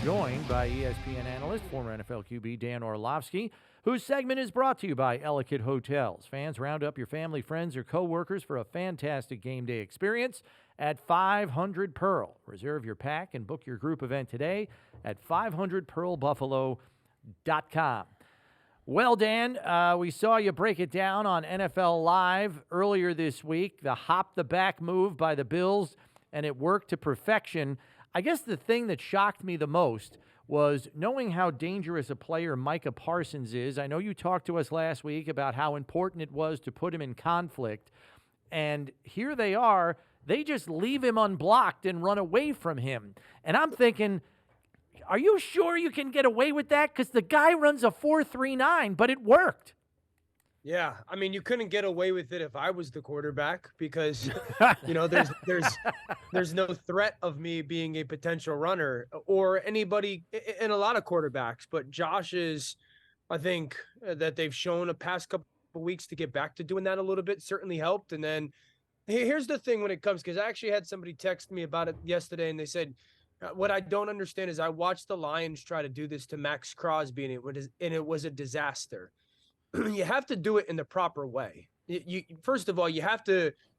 joined by ESPN analyst, former NFL QB Dan Orlovsky, whose segment is brought to you by Ellicott Hotels. Fans, round up your family, friends, or coworkers for a fantastic game day experience at 500 Pearl. Reserve your pack and book your group event today at 500pearlbuffalo.com. Well, Dan, we saw you break it down on NFL Live earlier this week, the hop-the-back move by the Bills, and it worked to perfection. I guess the thing that shocked me the most was knowing how dangerous a player Micah Parsons is. I know you talked to us last week about how important it was to put him in conflict, and here they are. They just leave him unblocked and run away from him. And I'm thinking, are you sure you can get away with that? Because the guy runs a 4.39, but it worked. Yeah, I mean, you couldn't get away with it if I was the quarterback because, there's no threat of me being a potential runner or anybody in a lot of quarterbacks. But Josh is, I think, that they've shown a past couple of weeks to get back to doing that a little bit certainly helped. And then here's the thing when it comes, because I actually had somebody text me about it yesterday, and they said, what I don't understand is I watched the Lions try to do this to Max Crosby, and it was a disaster. You have to do it in the proper way. You first of all, you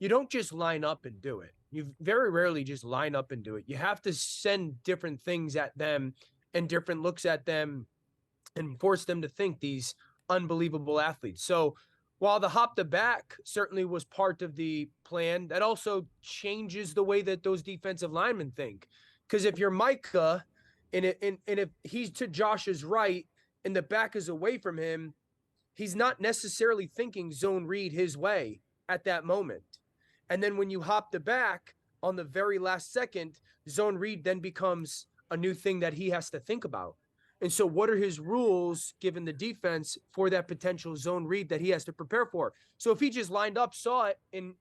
don't just line up and do it. You very rarely just line up and do it. You have to send different things at them and different looks at them and force them to think these unbelievable athletes. So while the hop the back certainly was part of the plan, that also changes the way that those defensive linemen think. Because if you're Micah and if he's to Josh's right and the back is away from him, he's not necessarily thinking zone read his way at that moment. And then when you hop the back on the very last second, zone read then becomes a new thing that he has to think about. And so what are his rules given the defense for that potential zone read that he has to prepare for? So if he just lined up, saw it, and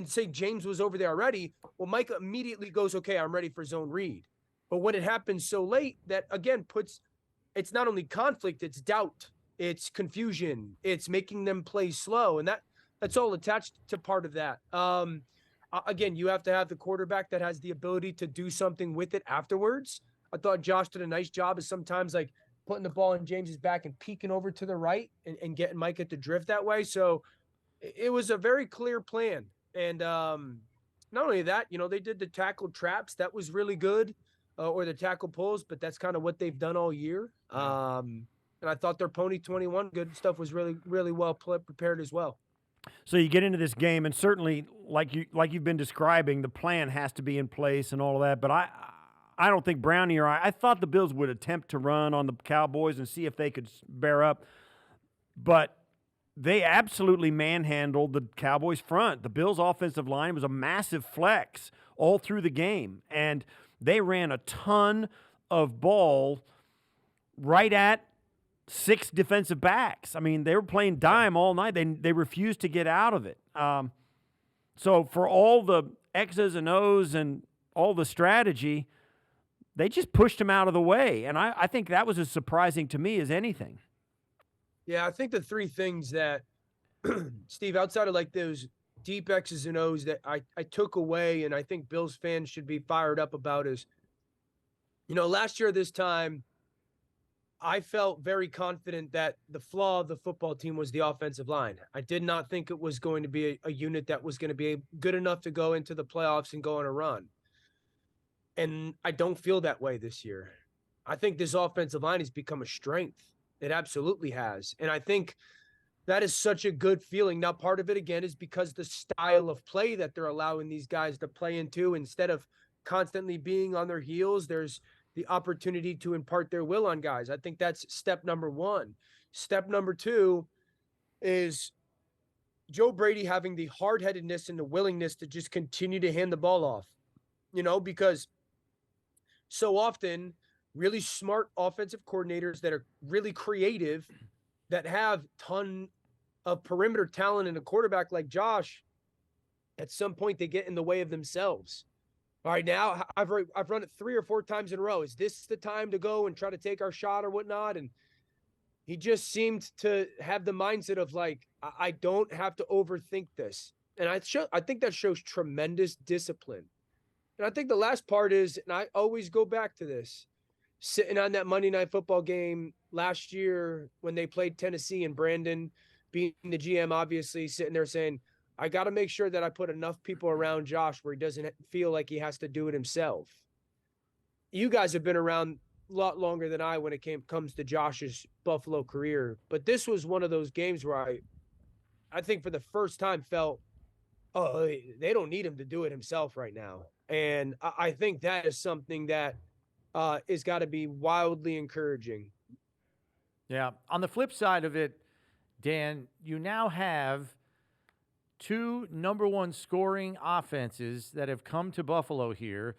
say James was over there already, well, Micah immediately goes, okay, I'm ready for zone read. But when it happens so late, that again it's not only conflict, it's doubt. It's confusion. It's making them play slow. And that's all attached to part of that. Again, you have to have the quarterback that has the ability to do something with it afterwards. I thought Josh did a nice job of sometimes like putting the ball in James's back and peeking over to the right and getting Micah to drift that way. So it was a very clear plan. And not only that, they did the tackle traps. That was really good, or the tackle pulls, but that's kind of what they've done all year. And I thought their Pony 21 good stuff was really, really well prepared as well. So you get into this game, and certainly, like you've been describing, the plan has to be in place and all of that. But I don't think Brownie or I thought the Bills would attempt to run on the Cowboys and see if they could bear up. But they absolutely manhandled the Cowboys front. The Bills' offensive line was a massive flex all through the game, and they ran a ton of ball right at 6 defensive backs. I mean, they were playing dime all night. They refused to get out of it. So for all the X's and O's and all the strategy, they just pushed him out of the way. And I think that was as surprising to me as anything. Yeah, I think the three things that, Steve, outside of like those deep X's and O's that I took away and I think Bills fans should be fired up about is, last year this time, I felt very confident that the flaw of the football team was the offensive line. I did not think it was going to be a unit that was going to be good enough to go into the playoffs and go on a run. And I don't feel that way this year. I think this offensive line has become a strength. It absolutely has. And I think that is such a good feeling. Now, part of it, again, is because the style of play that they're allowing these guys to play into, instead of constantly being on their heels, there's the opportunity to impart their will on guys. I think that's step number one. Step number two is Joe Brady having the hard-headedness and the willingness to just continue to hand the ball off, because so often really smart offensive coordinators that are really creative, that have ton of perimeter talent and a quarterback like Josh, at some point they get in the way of themselves. All right, now I've run it 3 or 4 times in a row. Is this the time to go and try to take our shot or whatnot? And he just seemed to have the mindset of like, I don't have to overthink this. And I think that shows tremendous discipline. And I think the last part is, and I always go back to this, sitting on that Monday Night Football game last year when they played Tennessee, and Brandon being the GM, obviously sitting there saying, I got to make sure that I put enough people around Josh where he doesn't feel like he has to do it himself. You guys have been around a lot longer than I when it comes to Josh's Buffalo career, but this was one of those games where I think for the first time felt, oh, they don't need him to do it himself right now. And I think that is something that is got to be wildly encouraging. Yeah. On the flip side of it, Dan, you now have two number one scoring offenses that have come to Buffalo here.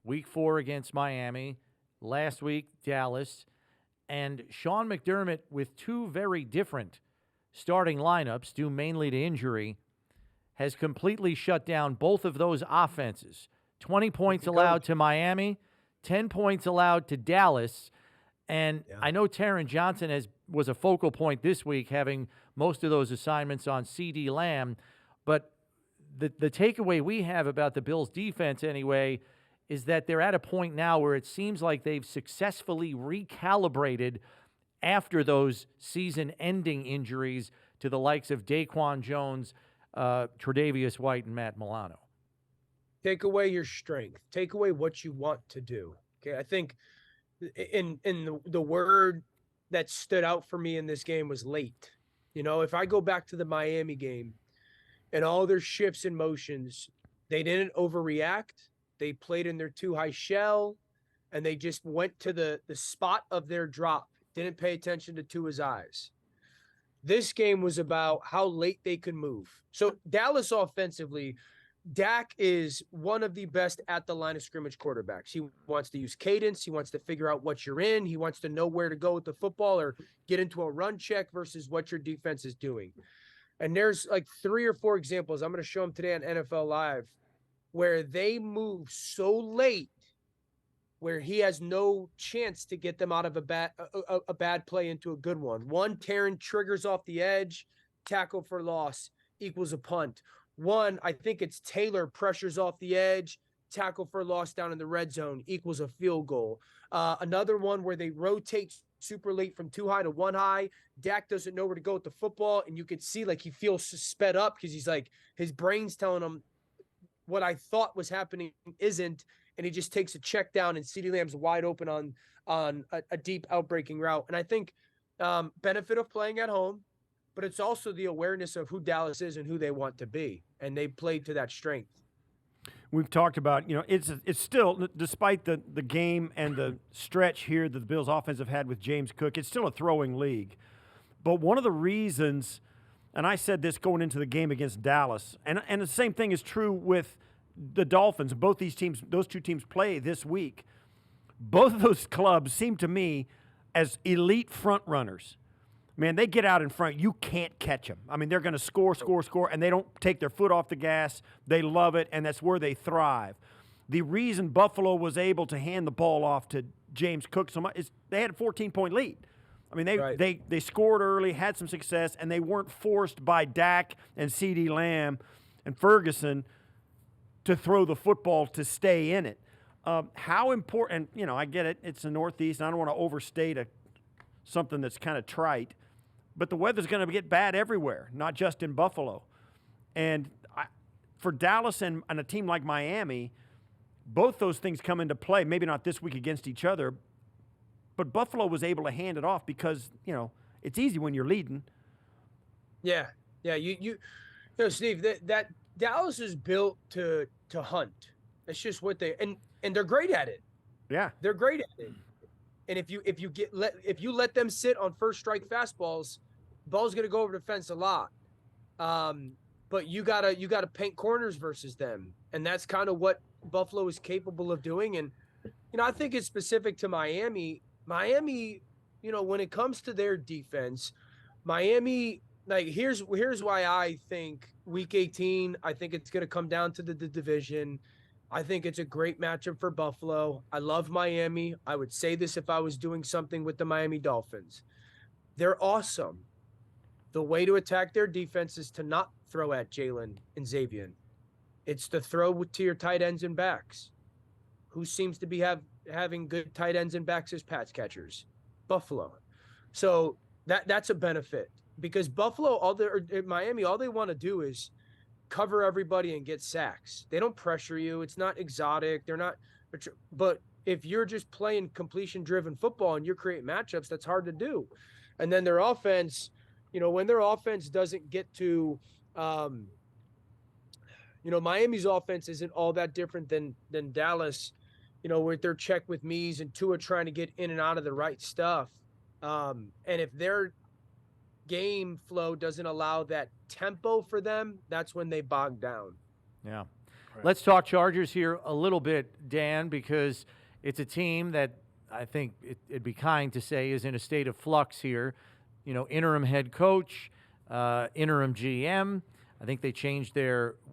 Week 4 against Miami, last week Dallas, and Sean McDermott with two very different starting lineups due mainly to injury has completely shut down both of those offenses. 20 points allowed to Miami, 10 points allowed to Dallas. And I know Taron Johnson was a focal point this week, having most of those assignments on CeeDee Lamb. But the takeaway we have about the Bills' defense anyway is that they're at a point now where it seems like they've successfully recalibrated after those season-ending injuries to the likes of Daquan Jones, Tre'Davious White, and Matt Milano. Take away your strength. Take away what you want to do. Okay, I think in the word that stood out for me in this game was late. You know, if I go back to the Miami game and all their shifts and motions, they didn't overreact. They played in their too high shell, and they just went to the spot of their drop. Didn't pay attention to Tua's eyes. This game was about how late they could move. So Dallas offensively, Dak is one of the best at the line of scrimmage quarterbacks. He wants to use cadence. He wants to figure out what you're in. He wants to know where to go with the football or get into a run check versus what your defense is doing. And there's like 3 or 4 examples. I'm going to show them today on NFL Live where they move so late where he has no chance to get them out of a bad play into a good one. One, Taron triggers off the edge, tackle for loss equals a punt. One, I think it's Taylor pressures off the edge, tackle for loss down in the red zone equals a field goal. Another one where they rotate super late from 2 high to 1 high. Dak doesn't know where to go with the football, and you could see like he feels sped up because he's like his brain's telling him what I thought was happening isn't, and he just takes a check down, and CeeDee Lamb's wide open on a deep outbreaking route. And I think benefit of playing at home, but it's also the awareness of who Dallas is and who they want to be, and they played to that strength. We've talked about, you know, it's still, despite the game and the stretch here that the Bills offense have had with James Cook, it's still a throwing league. But one of the reasons, and I said this going into the game against Dallas, and the same thing is true with the Dolphins. Both these teams, those two teams play this week. Both of those clubs seem to me as elite front runners. Man, they get out in front. You can't catch them. I mean, they're going to score, and they don't take their foot off the gas. They love it, and that's where they thrive. The reason Buffalo was able to hand the ball off to James Cook so much is they had a 14-point lead. I mean, they scored early, had some success, and they weren't forced by Dak and CeeDee Lamb and Ferguson to throw the football to stay in it. How important, you know, I get it. It's the Northeast, and I don't want to overstate something that's kind of trite, but the weather's going to get bad everywhere, not just in Buffalo. And for Dallas and a team like Miami, both those things come into play, maybe not this week against each other, but Buffalo was able to hand it off because, you know, it's easy when you're leading. Yeah. You know, Steve, that Dallas is built to hunt. It's just what and they're great at it. Yeah. They're great at it. And if you let them sit on first strike fastballs, ball's going to go over the fence a lot. But you gotta paint corners versus them, and that's kind of what Buffalo is capable of doing. And you know, I think it's specific to Miami. Miami, you know, when it comes to their defense, Miami, like here's why I think Week 18. I think it's going to come down to the division. I think it's a great matchup for Buffalo. I love Miami. I would say this if I was doing something with the Miami Dolphins. They're awesome. The way to attack their defense is to not throw at Jalen and Xavier. It's to throw to your tight ends and backs, who seems to have having good tight ends and backs as pass catchers. Buffalo. So that's a benefit because Buffalo, Miami, all they want to do is cover everybody and get sacks. They don't pressure you. It's not exotic. They're not, but if you're just playing completion driven football and you're creating matchups, that's hard to do. And then their offense, when their offense doesn't get to, Miami's offense isn't all that different than Dallas, with their check with me's and Tua trying to get in and out of the right stuff. And if their game flow doesn't allow that tempo for them, that's when they bog down. Yeah. Right. Let's talk Chargers here a little bit, Dan, because it's a team that I think it'd be kind to say is in a state of flux here. Interim head coach, interim GM. I think they changed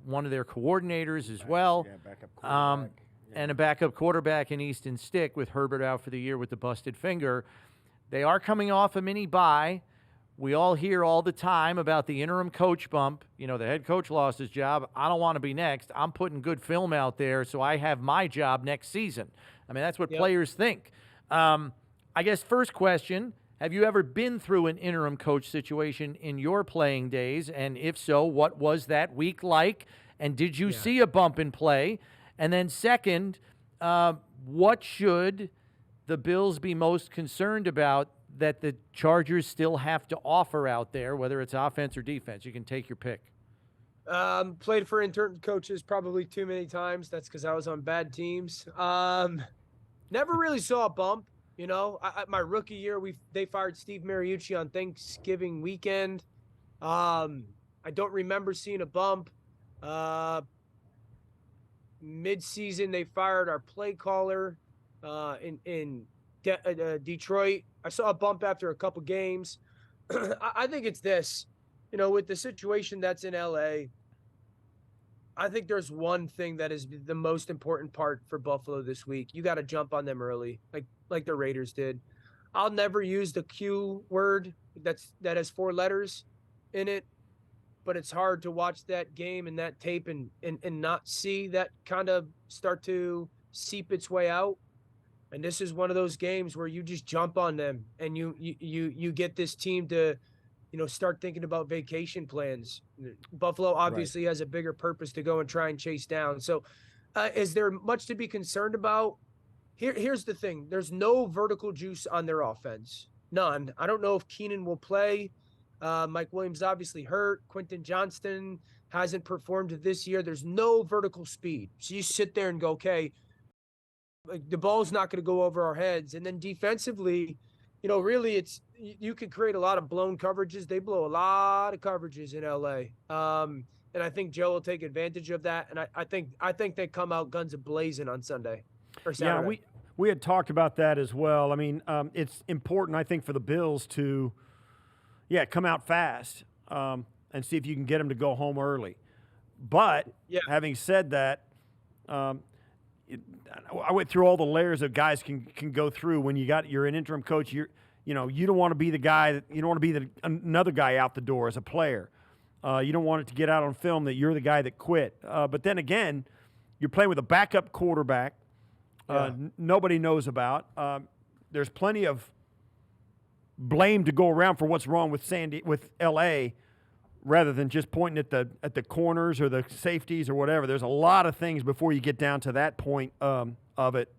one of their coordinators as well. Yeah, backup quarterback. And a backup quarterback in Easton Stick with Herbert out for the year with the busted finger. They are coming off a mini bye. We all hear all the time about the interim coach bump. The head coach lost his job. I don't want to be next. I'm putting good film out there so I have my job next season. I mean, that's what players think. I guess first question, have you ever been through an interim coach situation in your playing days? And if so, what was that week like? And did you see a bump in play? And then second, what should the Bills be most concerned about that the Chargers still have to offer out there, whether it's offense or defense? You can take your pick. Played for intern coaches probably too many times. That's because I was on bad teams. Never really saw a bump. My rookie year, they fired Steve Mariucci on Thanksgiving weekend. I don't remember seeing a bump. Mid-season, they fired our play caller in Detroit. I saw a bump after a couple games. I think it's this, with the situation that's in LA, I think there's one thing that is the most important part for Buffalo this week. You got to jump on them early, like the Raiders did. I'll never use the Q word that has 4 letters in it, but it's hard to watch that game and that tape and not see that kind of start to seep its way out. And this is one of those games where you just jump on them and you get this team to, start thinking about vacation plans. Buffalo obviously has a bigger purpose to go and try and chase down. So is there much to be concerned about? Here's the thing. There's no vertical juice on their offense. None. I don't know if Keenan will play. Mike Williams obviously hurt. Quentin Johnston hasn't performed this year. There's no vertical speed. So you sit there and go, okay, the ball's not going to go over our heads. And then defensively, really you could create a lot of blown coverages. They blow a lot of coverages in LA. And I think Joe will take advantage of that. And I think they come out guns a-blazing on Sunday or Saturday. Yeah, we had talked about that as well. I mean, it's important, I think, for the Bills to, come out fast and see if you can get them to go home early. But having said that, I went through all the layers that guys can go through when you're an interim coach. You don't want to be the guy you don't want to be another guy out the door as a player. You don't want it to get out on film that you're the guy that quit. But then again, you're playing with a backup quarterback. Nobody knows about. There's plenty of blame to go around for what's wrong with LA. Rather than just pointing at the corners or the safeties or whatever. There's a lot of things before you get down to that point of it.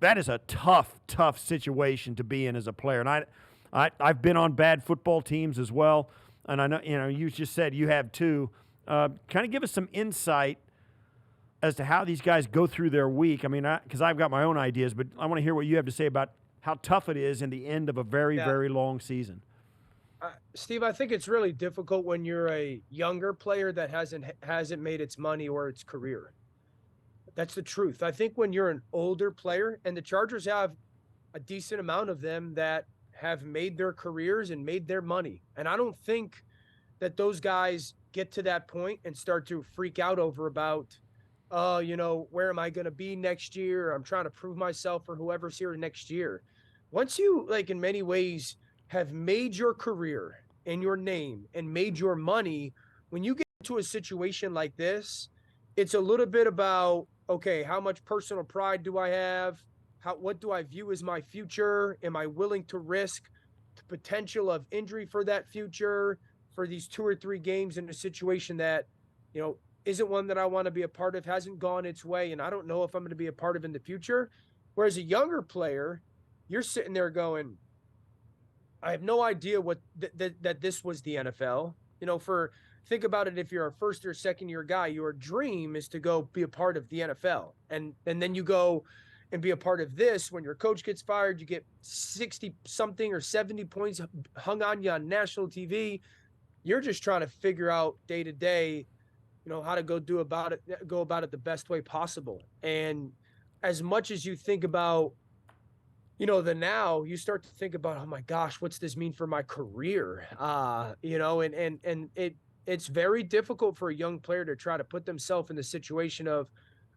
That is a tough situation to be in as a player. And I've been on bad football teams as well. And I know, you just said you have too. Kind of give us some insight as to how these guys go through their week. I mean, because I've got my own ideas, but I want to hear what you have to say about how tough it is in the end of a very, very long season. Steve, I think it's really difficult when you're a younger player that hasn't made its money or its career. That's the truth. I think when you're an older player, and the Chargers have a decent amount of them that have made their careers and made their money. And I don't think that those guys get to that point and start to freak out over about, where am I going to be next year? I'm trying to prove myself for whoever's here next year. Once you, in many ways, have made your career and your name and made your money, when you get into a situation like this, it's a little bit about okay, how much personal pride do I have? What do I view as my future? Am I willing to risk the potential of injury for that future for these 2 or 3 games in a situation that, isn't one that I want to be a part of, hasn't gone its way, and I don't know if I'm going to be a part of in the future. Whereas a younger player, you're sitting there going, I have no idea what that this was the NFL. Think about it, if you're a first or second year guy, your dream is to go be a part of the NFL. And then you go and be a part of this. When your coach gets fired, you get 60 something or 70 points hung on you on national TV. You're just trying to figure out day to day, how to go about it the best way possible. And as much as you think about, the now, you start to think about, oh my gosh, what's this mean for my career? And it's very difficult for a young player to try to put themselves in the situation of,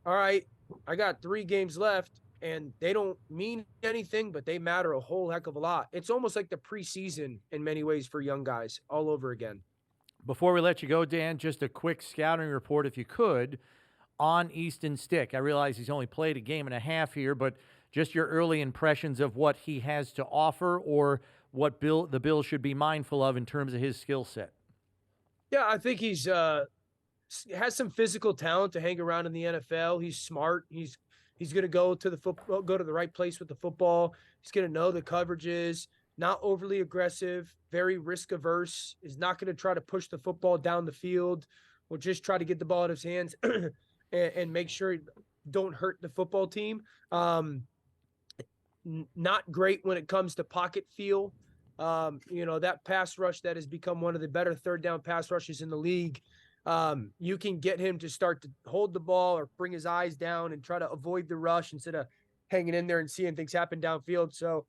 all right, I got 3 games left and they don't mean anything, but they matter a whole heck of a lot. It's almost like the preseason in many ways for young guys all over again. Before we let you go, Dan, just a quick scouting report, if you could, on Easton Stick. I realize he's only played a game and a half here, but just your early impressions of what he has to offer, or what the Bills should be mindful of in terms of his skill set. Yeah, I think he's has some physical talent to hang around in the NFL. He's smart. He's going to go to the right place with the football. He's going to know the coverages. Not overly aggressive. Very risk averse. Is not going to try to push the football down the field. Will just try to get the ball out of his hands and make sure he don't hurt the football team. Not great when it comes to pocket feel. That pass rush that has become one of the better third down pass rushes in the league. You can get him to start to hold the ball or bring his eyes down and try to avoid the rush instead of hanging in there and seeing things happen downfield. So,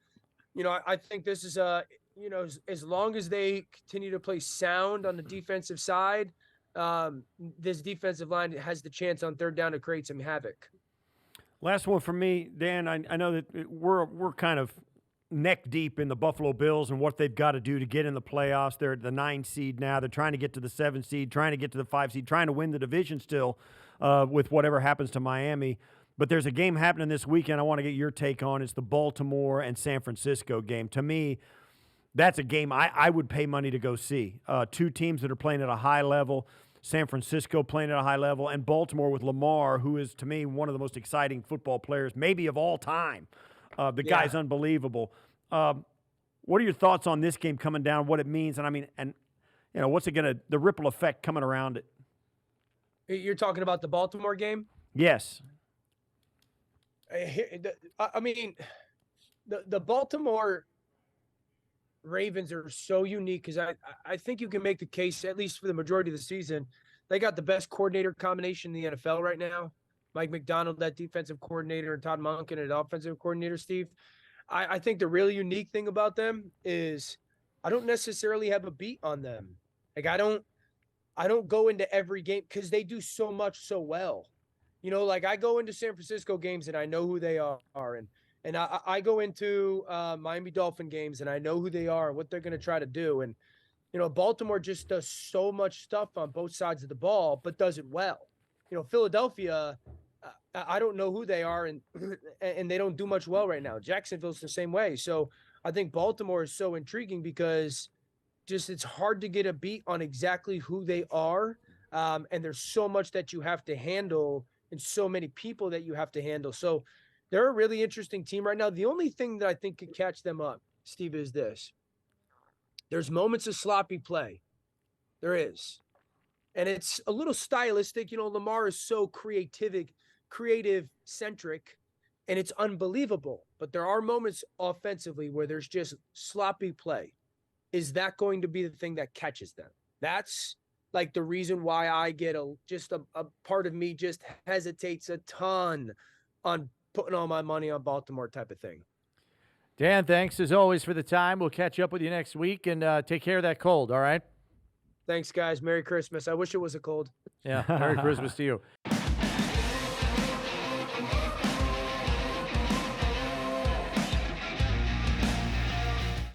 I think this is as long as they continue to play sound on the defensive side, this defensive line has the chance on third down to create some havoc. Last one for me, Dan. I know that we're kind of neck deep in the Buffalo Bills and what they've got to do to get in the playoffs. They're the 9 seed now. They're trying to get to the 7 seed, trying to get to the 5 seed, trying to win the division still with whatever happens to Miami. But there's a game happening this weekend I want to get your take on. It's the Baltimore and San Francisco game. To me, that's a game I would pay money to go see. 2 teams that are playing at a high level. San Francisco playing at a high level, and Baltimore with Lamar, who is, to me, one of the most exciting football players maybe of all time. The guy's unbelievable. What are your thoughts on this game coming down, what it means, and what's it going to, the ripple effect coming around it? You're talking about the Baltimore game? Yes. The Baltimore Ravens are so unique because I think you can make the case, at least for the majority of the season, they got the best coordinator combination in the NFL right now. Mike McDonald, that defensive coordinator, and Todd Monken, an offensive coordinator, Steve. I think the really unique thing about them is I don't necessarily have a beat on them. Like I don't go into every game because they do so much so well. Like I go into San Francisco games and I know who they are, and I go into Miami Dolphin games and I know who they are and what they're going to try to do. And, Baltimore just does so much stuff on both sides of the ball, but does it well. Philadelphia, I don't know who they are, and they don't do much well right now. Jacksonville's the same way. So I think Baltimore is so intriguing because just it's hard to get a beat on exactly who they are. And there's so much that you have to handle and so many people that you have to handle. So they're a really interesting team right now. The only thing that I think could catch them up, Steve, is this. There's moments of sloppy play. There is. And it's a little stylistic. Lamar is so creative-centric, and it's unbelievable. But there are moments offensively where there's just sloppy play. Is that going to be the thing that catches them? That's like the reason why I get a part of me just hesitates a ton on putting all my money on Baltimore type of thing. Dan, thanks as always for the time. We'll catch up with you next week, and take care of that cold, all right? Thanks, guys. Merry Christmas. I wish it was a cold. Yeah, Merry Christmas to you.